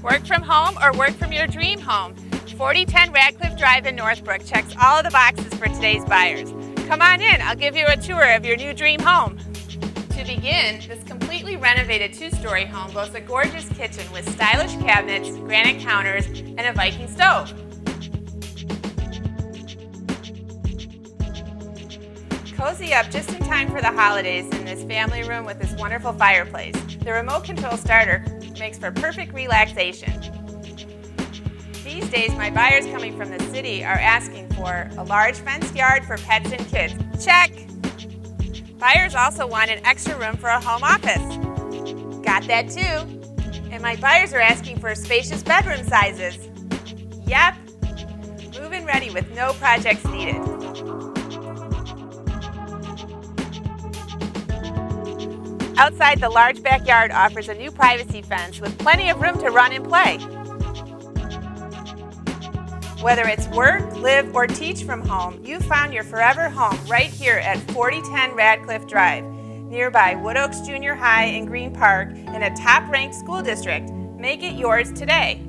Work from home or work from your dream home? 4010 Radcliffe Drive in Northbrook checks all of the boxes for today's buyers. Come on in, I'll give you a tour of your new dream home. To begin, this completely renovated two-story home boasts a gorgeous kitchen with stylish cabinets, granite counters, and a Viking stove. Cozy up just in time for the holidays in this family room with this wonderful fireplace. The remote control starter makes for perfect relaxation. These days, my buyers coming from the city are asking for a large fenced yard for pets and kids. Check! Buyers also want an extra room for a home office. Got that too. And my buyers are asking for spacious bedroom sizes. Yep. Move-in ready with no projects needed. Outside, the large backyard offers a new privacy fence with plenty of room to run and play. Whether it's work, live, or teach from home, you found your forever home right here at 4010 Radcliffe Drive, nearby Wood Oaks Junior High and Green Park in a top-ranked school district. Make it yours today.